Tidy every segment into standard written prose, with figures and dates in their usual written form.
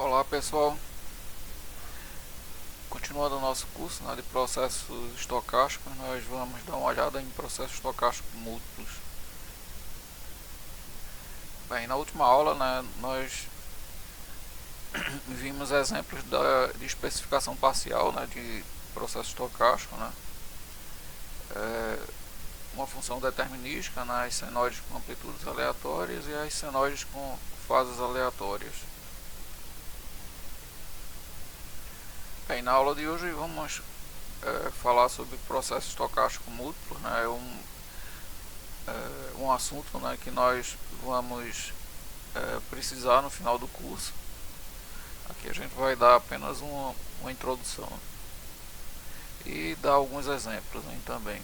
Olá pessoal, continuando o nosso curso, de processos estocásticos, nós vamos dar uma olhada em processos estocásticos múltiplos. Bem, na última aula, nós vimos exemplos de especificação parcial, de processo estocástico, uma função determinística, as senoides com amplitudes aleatórias e as senoides com fases aleatórias. Bem, na aula de hoje vamos falar sobre processo estocástico múltiplo, um assunto que nós vamos precisar no final do curso. Aqui a gente vai dar apenas uma introdução e dar alguns exemplos também.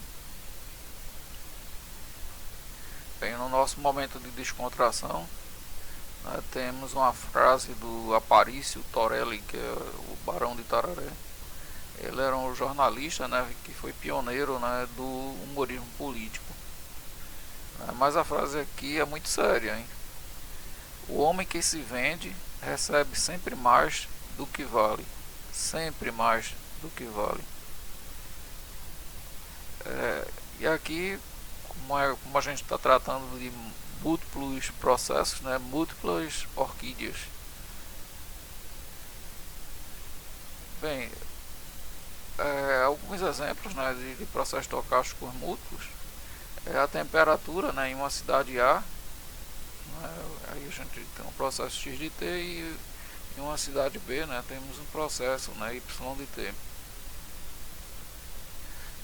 Bem, no nosso momento de descontração, temos uma frase do Aparício Torelli, que é o Barão de Tararé. Ele era um jornalista, que foi pioneiro, do humorismo político. Mas a frase aqui é muito séria, hein? O homem que se vende recebe sempre mais do que vale. Sempre mais do que vale. E aqui, como a gente está tratando de múltiplos processos, múltiplas orquídeas. Bem, alguns exemplos de processos estocásticos múltiplos é a temperatura em uma cidade A. Aí a gente tem um processo x de t e em uma cidade B temos um processo y de t.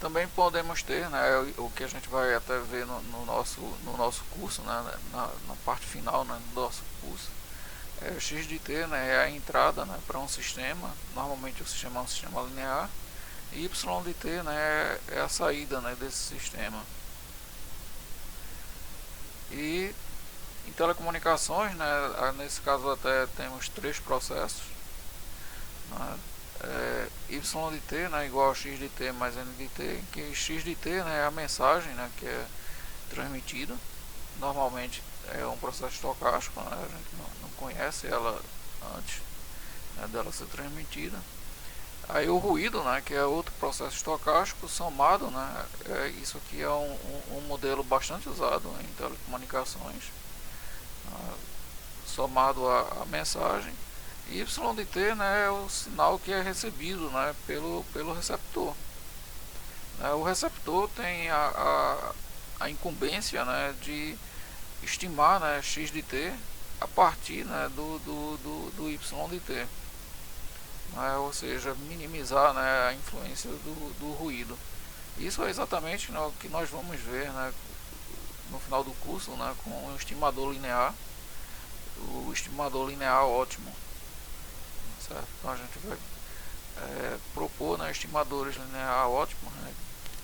Também podemos ter o que a gente vai até ver no nosso curso, na parte final do nosso curso. X de t é a entrada para um sistema, normalmente o sistema é um sistema linear, e y de t é a saída desse sistema. E em telecomunicações, nesse caso até temos três processos. Y de t igual a x de t mais n de t, que x de t é a mensagem que é transmitida. Normalmente é um processo estocástico, a gente não conhece ela antes dela ser transmitida. Aí o ruído, que é outro processo estocástico somado, isso aqui é um modelo bastante usado em telecomunicações, somado à mensagem. Y de t é o sinal que é recebido pelo receptor. O receptor tem a incumbência de estimar x de t a partir do y de t, ou seja, minimizar a influência do ruído. Isso é exatamente o que nós vamos ver no final do curso com o estimador linear ótimo, certo? Então a gente vai propor estimadores linear ótimos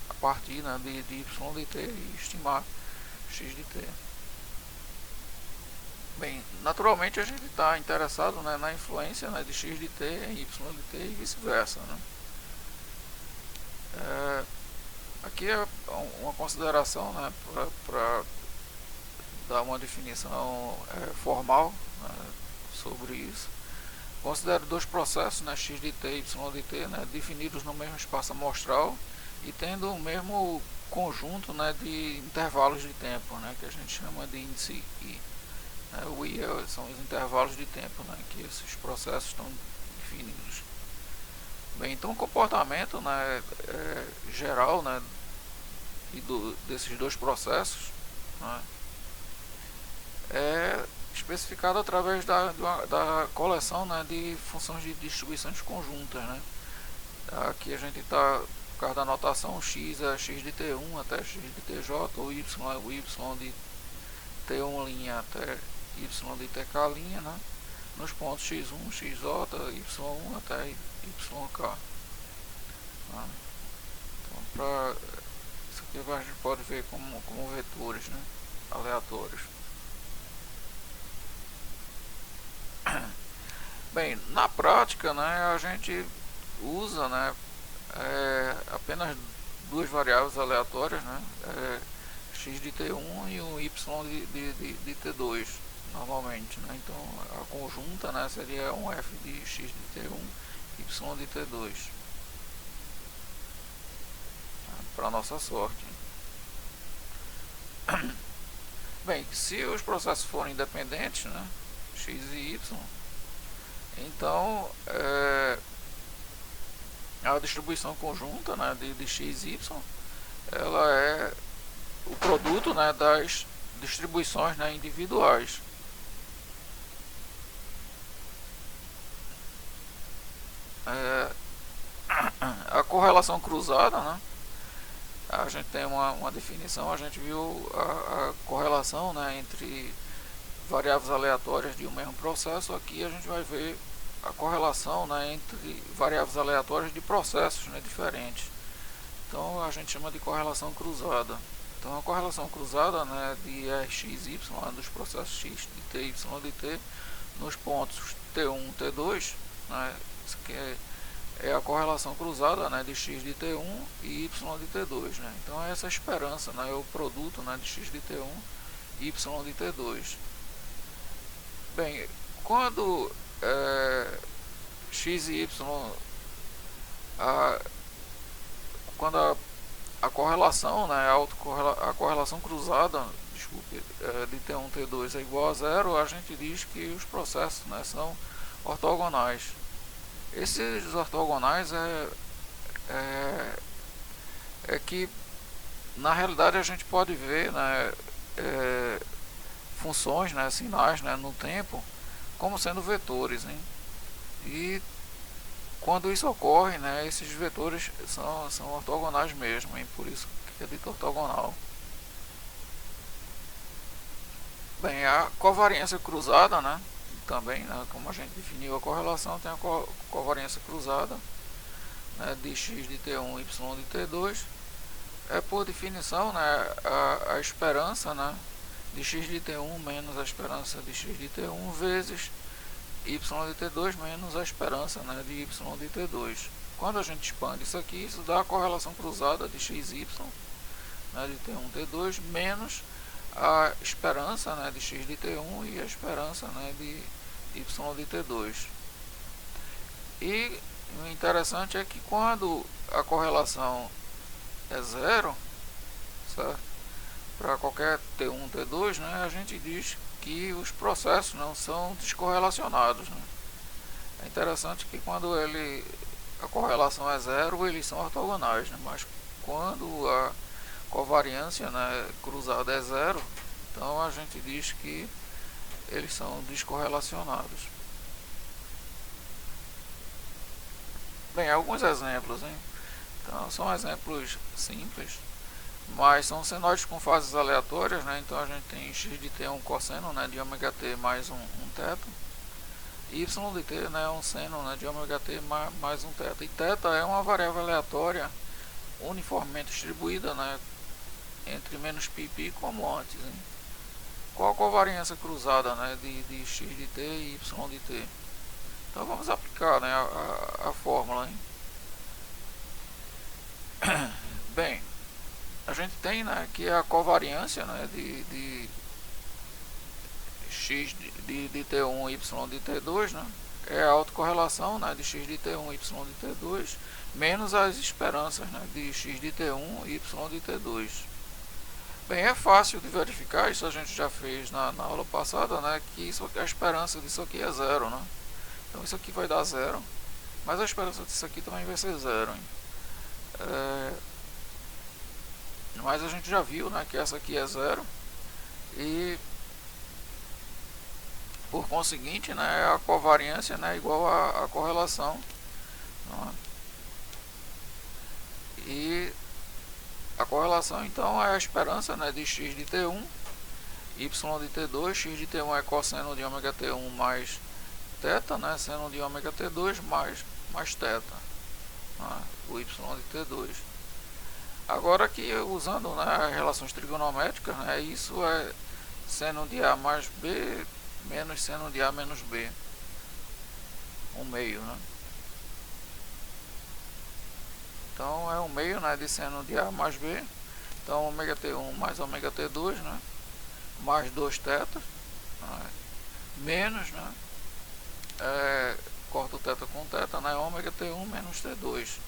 a partir de y de t e estimar x de t. Bem, naturalmente a gente está interessado na influência de x de t em y de t e vice-versa. Aqui é uma consideração para dar uma definição formal sobre isso. Considero dois processos, x de t e y de t, definidos no mesmo espaço amostral e tendo o mesmo conjunto de intervalos de tempo, que a gente chama de índice I. O I são os intervalos de tempo que esses processos estão definidos. Bem, então o comportamento geral desses dois processos é especificado através da coleção de funções de distribuições conjuntas. Aqui a gente está, por causa da notação, x é x de t1 até x de tj, ou y é o y de t1' até y de tk', nos pontos x1, xj, y1 até yk. Então, isso aqui a gente pode ver como vetores aleatórios. Bem, na prática, a gente usa apenas duas variáveis aleatórias, x de t1 e o y de t2. normalmente, né? Então a conjunta, né, seria um f de x de t1, y de t2, para nossa sorte. Bem, se os processos forem independentes, né, x e y, então a distribuição conjunta, né, de x e y, ela é o produto, né, das distribuições, né, individuais. A correlação cruzada, né, a gente tem uma definição, a gente viu a correlação, né, entre variáveis aleatórias de um mesmo processo. Aqui a gente vai ver a correlação, né, entre variáveis aleatórias de processos, né, diferentes. Então a gente chama de correlação cruzada. Então a correlação cruzada, né, de Rx, Y, dos processos x de t, y de t, nos pontos T1, T2, né, isso aqui é a correlação cruzada, né, de x de t1 e y de t2, né? Então essa é a esperança, né, é o produto, né, de x de t1 e y de t2. Bem, quando x e y, quando a correlação, né, a correlação cruzada, desculpe, de t1 e t2 é igual a zero, a gente diz que os processos, né, são ortogonais. Esses ortogonais é que na realidade a gente pode ver, né, funções, né, sinais, né, no tempo como sendo vetores, hein? E quando isso ocorre, né, esses vetores são ortogonais mesmo, hein? Por isso que é dito ortogonal. Bem, a covariância cruzada, né, também, né, como a gente definiu a correlação, tem a covariância cruzada, né, de x de t1 e y de t2. É por definição, né, a esperança, né, de x de t1 menos a esperança de x de t1 vezes y de t2 menos a esperança, né, de y de t2. Quando a gente expande isso aqui, isso dá a correlação cruzada de x e y, né, de t1 e t2 menos a esperança, né, de x de t1 e a esperança, né, de y de t2. E o interessante é que quando a correlação é zero, certo? Para qualquer T1, T2, né, a gente diz que os processos não são descorrelacionados, né? É interessante que quando a correlação é zero, eles são ortogonais, né? Mas quando a covariância, né, cruzada é zero, então a gente diz que eles são descorrelacionados. Bem, alguns exemplos, hein? Então são exemplos simples, mas são senoides com fases aleatórias, né? Então a gente tem x de t é um cosseno, né, de ômega t mais um θ, y de t, né, um seno, né, de ômega t mais um θ. E θ é uma variável aleatória uniformemente distribuída, né, entre menos π e π, como antes, hein? Qual a covariância cruzada, né, de x de t e y de t? Então vamos aplicar, né, a fórmula, hein? Bem, a gente tem, né, que a covariância, né, de x de t1 e y de t2, né, é a autocorrelação, né, de x de t1 e y de t2 menos as esperanças, né, de x de t1 e y de t2. Bem, é fácil de verificar, isso a gente já fez na aula passada, né, que a esperança disso aqui é zero, né? Então isso aqui vai dar zero, mas a esperança disso aqui também vai ser zero, hein? Mas a gente já viu, né, que essa aqui é zero e por conseguinte, né, a covariância, né, é igual a correlação, né? E a correlação então é a esperança, né, de x de t1, y de t2, x de t1 é cosseno de ômega t1 mais θ, né, seno de ômega t2 mais θ, né, o y de t2. Agora aqui usando, né, relações trigonométricas, né, isso é seno de A mais B menos seno de A menos B, um meio, né? Então é um meio, né, de seno de A mais B, então ômega t1 mais ômega t2, né, mais 2θ, né, menos, né, corta o θ com θ, né, ômega T1 menos T2.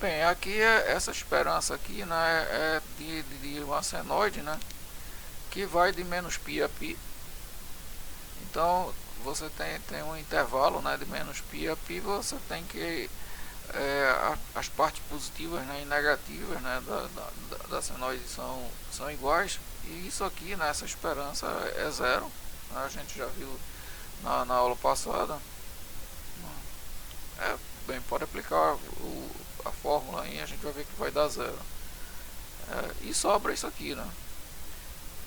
Bem, aqui essa esperança aqui, né, é de uma senoide, né, que vai de menos π a π. Então você tem um intervalo, né, de menos π a π, você tem que as partes positivas, né, e negativas, né, da senoide são iguais, e isso aqui, né, essa esperança é zero, né, a gente já viu na aula passada. Bem, pode aplicar a fórmula aí, a gente vai ver que vai dar zero. E sobra isso aqui, né?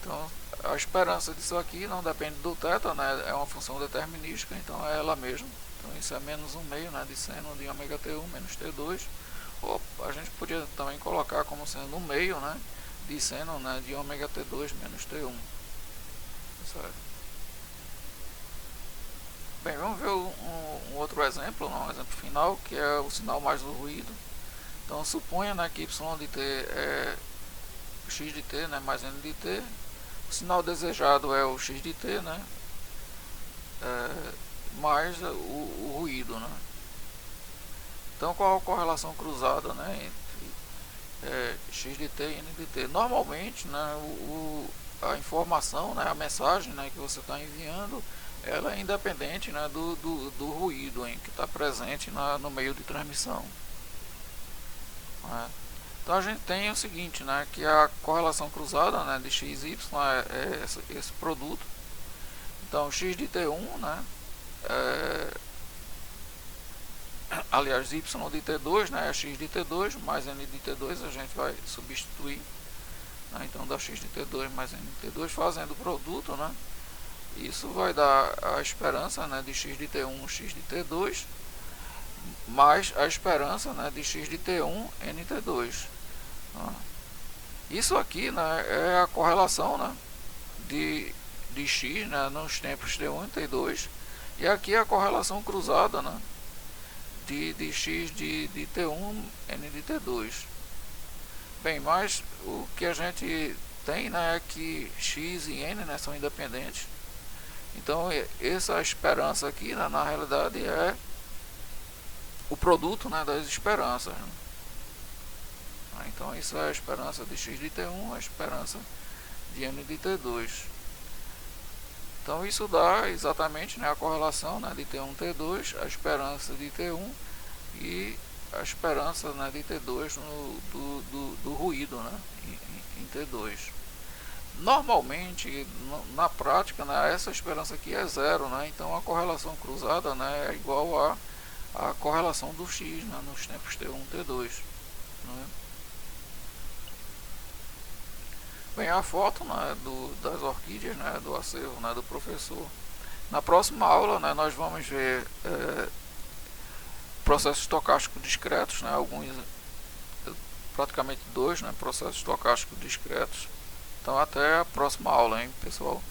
Então a esperança disso aqui não depende do θ, né? É uma função determinística, então é ela mesma. Então isso é menos 1/2, né, de seno de ômega T1 menos T2. Ou a gente podia também colocar como sendo 1/2, né, de seno, né, de ômega T2 menos T1. Certo? Bem, vamos ver um outro exemplo, um exemplo final, que é o sinal mais do ruído. Então suponha, né, que y de t é x de t, né, mais n de t. O sinal desejado é o x de t, né, mais o ruído, né. Então qual a correlação cruzada, né, entre x de t e n de t? Normalmente, né, a informação, né, a mensagem, né, que você está enviando, ela é independente, né, do ruído que está presente no meio de transmissão. Né? Então a gente tem o seguinte, né, que a correlação cruzada, né, de x e y é esse produto. Então x de t1, né, aliás, y de t2, né, é x de t2 mais n de t2, a gente vai substituir. Né, então dá x de t2 mais n de t2, fazendo o produto, né, isso vai dar a esperança, né, de x de t1, x de t2, mais a esperança, né, de x de t1, n de t2. Isso aqui, né, é a correlação, né, de x, né, nos tempos t1 e t2, e aqui é a correlação cruzada, né, de x de t1, n de t2. Bem, mas o que a gente tem, né, é que x e n, né, são independentes. Então essa esperança aqui, né, na realidade é o produto, né, das esperanças. Né? Então isso é a esperança de x de t1, a esperança de n de t2. Então isso dá exatamente, né, a correlação, né, de t1 t2, a esperança de t1 e a esperança, né, de t2 do ruído, né, em t2. Normalmente, na prática, né, essa esperança aqui é zero, né, então a correlação cruzada, né, é igual a correlação do x, né, nos tempos t1 t2. Né. Bem, a foto, né, das orquídeas, né, do acervo, né, do professor. Na próxima aula, né, nós vamos ver processos estocásticos discretos, né, alguns, praticamente dois, né, processos estocásticos discretos. Então até a próxima aula, hein, pessoal.